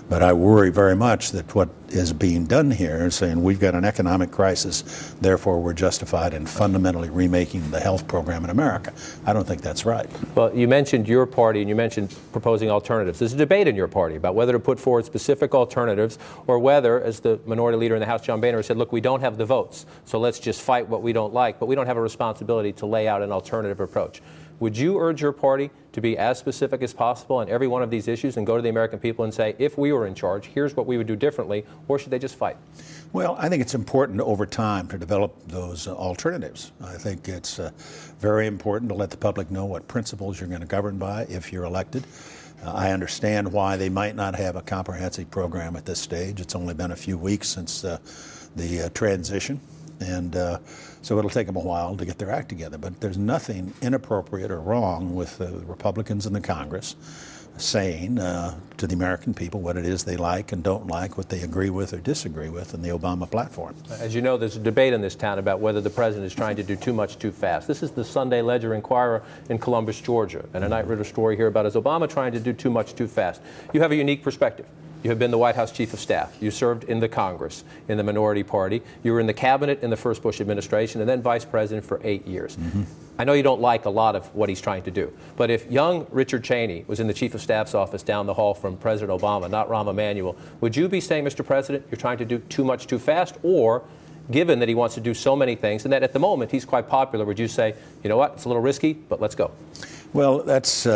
But I worry very much that what is being done here is saying we've got an economic crisis, therefore we're justified in fundamentally remaking the health program in America. I don't think that's right. Well, you mentioned your party and you mentioned proposing alternatives. There's a debate in your party about whether to put forward specific alternatives or whether, as the minority leader in the House, John Boehner, said, look, we don't have the votes, so let's just fight what we don't like, but we don't have a responsibility to lay out an alternative approach. Would you urge your party to be as specific as possible on every one of these issues and go to the American people and say, if we were in charge, here's what we would do differently, or should they just fight? Well, I think it's important over time to develop those alternatives. I think it's very important to let the public know what principles you're going to govern by if you're elected. I understand why they might not have a comprehensive program at this stage. It's only been a few weeks since the transition. And so it'll take them a while to get their act together. But there's nothing inappropriate or wrong with the Republicans in the Congress saying to the American people what it is they like and don't like, what they agree with or disagree with in the Obama platform. As you know, there's a debate in this town about whether the president is trying to do too much too fast. This is the Sunday Ledger-Inquirer in Columbus, Georgia, and a Knight Ridder story here about is Obama trying to do too much too fast. You have a unique perspective. You have been the White House Chief of Staff. You served in the Congress, in the minority party. You were in the cabinet in the first Bush administration and then vice president for 8 years. Mm-hmm. I know you don't like a lot of what he's trying to do, but if young Richard Cheney was in the Chief of Staff's office down the hall from President Obama, not Rahm Emanuel, would you be saying, Mr. President, you're trying to do too much too fast? Or, given that he wants to do so many things and that at the moment he's quite popular, would you say, you know what, it's a little risky, but let's go? Well, that's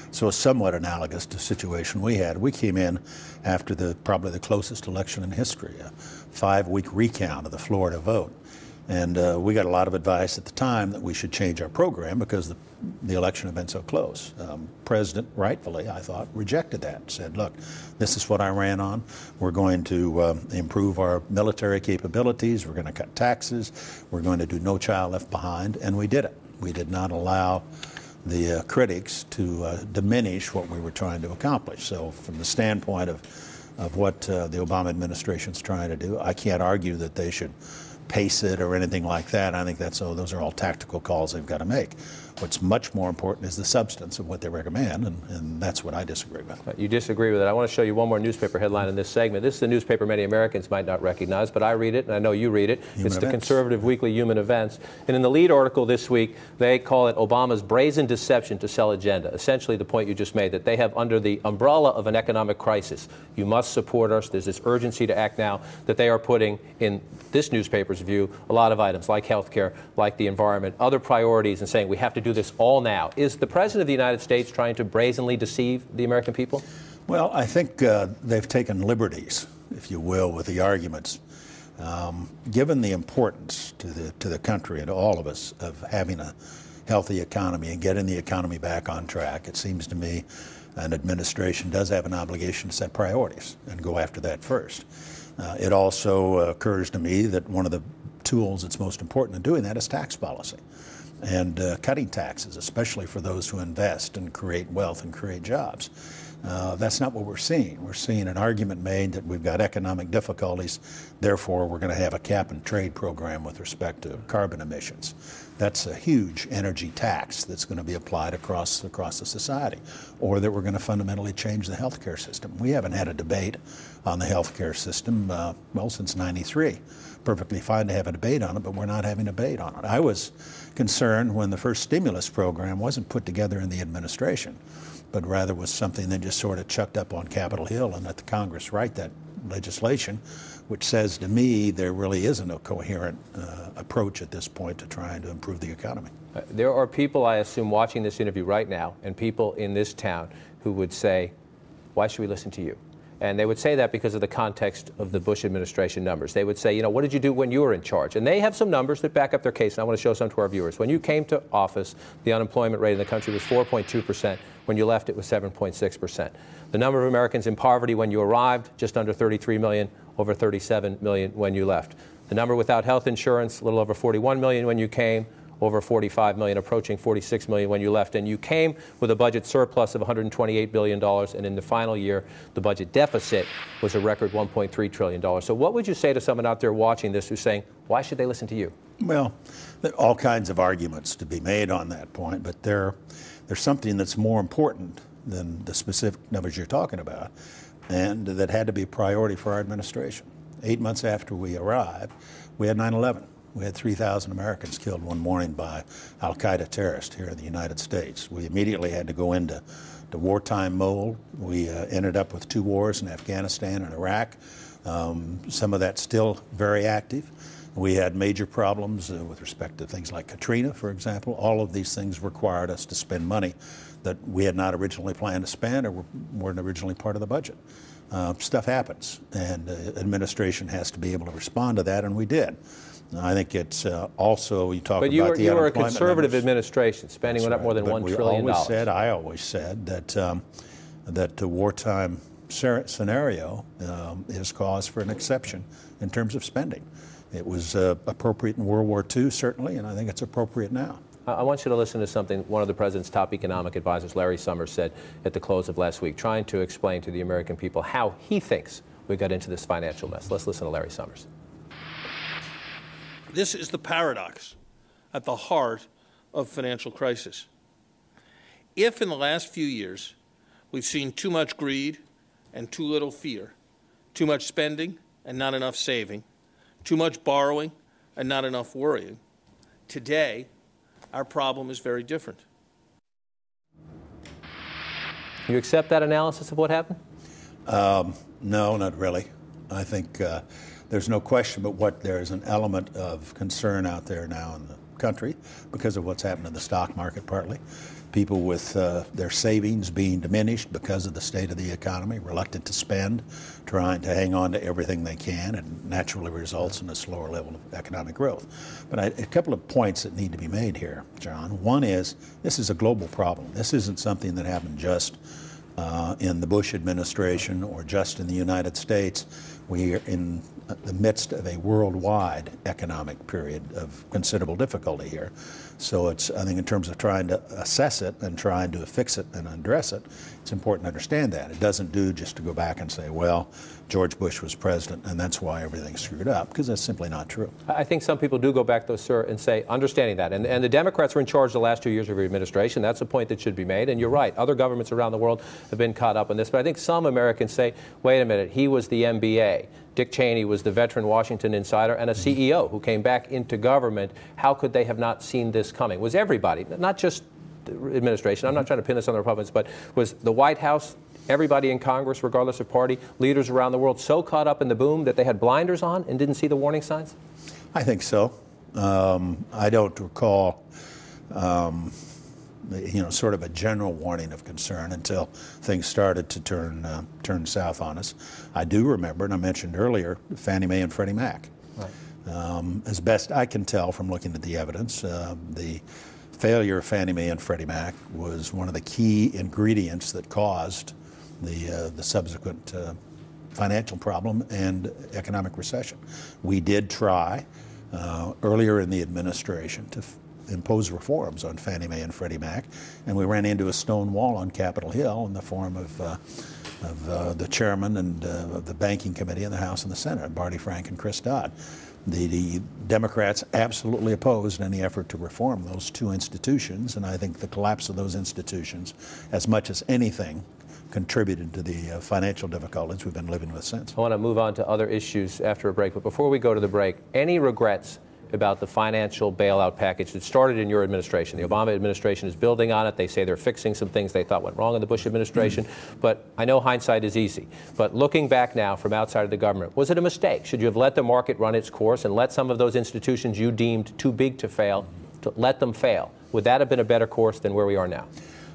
so somewhat analogous to the situation we had. We came in after probably the closest election in history, a 5-week recount of the Florida vote. And we got a lot of advice at the time that we should change our program because the election had been so close. President, rightfully, I thought, rejected that, said, look, this is what I ran on. We're going to improve our military capabilities. We're going to cut taxes. We're going to do No Child Left Behind. And we did it. We did not allow the critics to diminish what we were trying to accomplish. So from the standpoint of what the Obama administration's trying to do, I can't argue that they should pace it or anything like that. I think those are all tactical calls they've got to make. What's much more important is the substance of what they recommend, and that's what I disagree with. You disagree with it. I want to show you one more newspaper headline in this segment. This is a newspaper many Americans might not recognize, but I read it, and I know you read it. It's the conservative weekly Human Events. And in the lead article this week, they call it Obama's brazen deception to sell agenda. Essentially the point you just made, that they have under the umbrella of an economic crisis, you must support us, there's this urgency to act now, that they are putting in this newspaper's view a lot of items like health care, like the environment, other priorities, and saying we have to do this all now. Is the President of the United States trying to brazenly deceive the American people? Well, I think they've taken liberties, if you will, with the arguments. Given the importance to the country and to all of us of having a healthy economy and getting the economy back on track, it seems to me an administration does have an obligation to set priorities and go after that first. It also occurs to me that one of the tools that's most important in doing that is tax policy and cutting taxes, especially for those who invest and create wealth and create jobs. That's not what we're seeing. We're seeing an argument made that we've got economic difficulties, therefore we're going to have a cap and trade program with respect to carbon emissions. That's a huge energy tax that's going to be applied across the society, or that we're going to fundamentally change the healthcare system. We haven't had a debate on the healthcare system, well, since '93. Perfectly fine to have a debate on it, but we're not having a debate on it. I was concerned when the first stimulus program wasn't put together in the administration, but rather was something that just sort of chucked up on Capitol Hill and let the Congress write that legislation, which says to me there really isn't a coherent approach at this point to trying to improve the economy. There are people, I assume, watching this interview right now, and people in this town who would say, why should we listen to you? And they would say that because of the context of the Bush administration numbers. They would say, you know, what did you do when you were in charge? And they have some numbers that back up their case, and I want to show some to our viewers. When you came to office, the unemployment rate in the country was 4.2%. When you left, it was 7.6%. The number of Americans in poverty when you arrived, just under 33 million, over 37 million when you left. The number without health insurance, a little over 41 million when you came, over 45 million, approaching 46 million when you left. And you came with a budget surplus of $128 billion, and in the final year, the budget deficit was a record $1.3 trillion. So what would you say to someone out there watching this who's saying, why should they listen to you? Well, there are all kinds of arguments to be made on that point, but there's something that's more important than the specific numbers you're talking about. and that had to be a priority for our administration. 8 months after we arrived, we had 9/11. We had 3,000 Americans killed one morning by al-Qaeda terrorists here in the United States. We immediately had to go into wartime mode. We ended up with 2 wars in Afghanistan and Iraq. Some of that's still very active. We had major problems with respect to things like Katrina, for example. All of these things required us to spend money that we had not originally planned to spend or weren't originally part of the budget. Stuff happens, and administration has to be able to respond to that, and we did. I think it's also, you talk about the unemployment. But you were a conservative administration. Spending went up more than $1 trillion. I always said that the wartime scenario is cause for an exception in terms of spending. It was appropriate in World War II, certainly, and I think it's appropriate now. I want you to listen to something one of the president's top economic advisors, Larry Summers, said at the close of last week, trying to explain to the American people how he thinks we got into this financial mess. Let's listen to Larry Summers. This is the paradox at the heart of financial crisis. If in the last few years we've seen too much greed and too little fear, too much spending and not enough saving, too much borrowing and not enough worrying, today our problem is very different. You accept that analysis of what happened? No, not really. I think there's no question but there's an element of concern out there now in the country because of what's happened in the stock market partly. People with their savings being diminished because of the state of the economy, reluctant to spend, trying to hang on to everything they can, and naturally results in a slower level of economic growth. But a couple of points that need to be made here, John. One is, this is a global problem. This isn't something that happened just in the Bush administration or just in the United States. We are in the midst of a worldwide economic period of considerable difficulty here. So it's, I think, in terms of trying to assess it and trying to fix it and address it, it's important to understand that. It doesn't do just to go back and say, well, George Bush was president and that's why everything's screwed up, because that's simply not true. I think some people do go back, though, sir, and say, understanding that, and the Democrats were in charge the last 2 years of your administration. That's a point that should be made, and you're right. Other governments around the world have been caught up in this, but I think some Americans say, wait a minute, he was the MBA. Dick Cheney was the veteran Washington insider and a CEO who came back into government. How could they have not seen this coming? Was everybody, not just the administration, I'm not trying to pin this on the Republicans, but was the White House, everybody in Congress, regardless of party, leaders around the world, so caught up in the boom that they had blinders on and didn't see the warning signs? I think so. I don't recall sort of a general warning of concern until things started to turn south on us. I do remember, and I mentioned earlier, Fannie Mae and Freddie Mac. Right. As best I can tell from looking at the evidence, the failure of Fannie Mae and Freddie Mac was one of the key ingredients that caused the subsequent financial problem and economic recession. We did try earlier in the administration to impose reforms on Fannie Mae and Freddie Mac, and we ran into a stone wall on Capitol Hill in the form of the chairman and of the banking committee in the House and the Senate, Barney Frank and Chris Dodd. The Democrats absolutely opposed any effort to reform those two institutions, and I think the collapse of those institutions, as much as anything, contributed to the financial difficulties we've been living with since. I want to move on to other issues after a break, but before we go to the break, any regrets about the financial bailout package that started in your administration? The Obama administration is building on it. They say they're fixing some things they thought went wrong in the Bush administration. But I know hindsight is easy. But looking back now from outside of the government, was it a mistake? Should you have let the market run its course and let some of those institutions you deemed too big to fail, to let them fail? Would that have been a better course than where we are now?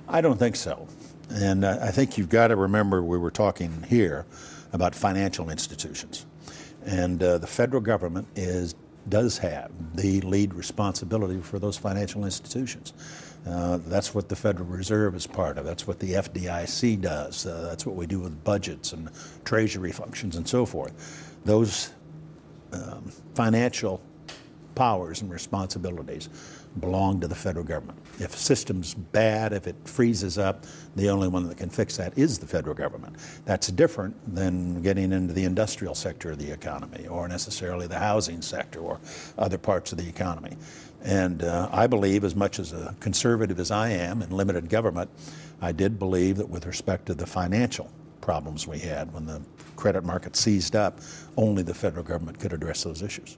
I don't think so. And I think you've got to remember we were talking here about financial institutions. And the federal government does have the lead responsibility for those financial institutions. That's what the Federal Reserve is part of. That's what the FDIC does. That's what we do with budgets and treasury functions and so forth. Those financial powers and responsibilities belong to the federal government. If a system's bad, if it freezes up, the only one that can fix that is the federal government. That's different than getting into the industrial sector of the economy or necessarily the housing sector or other parts of the economy. And I believe, as much as a conservative as I am in limited government, I did believe that with respect to the financial problems we had when the credit market seized up. Only the federal government could address those issues.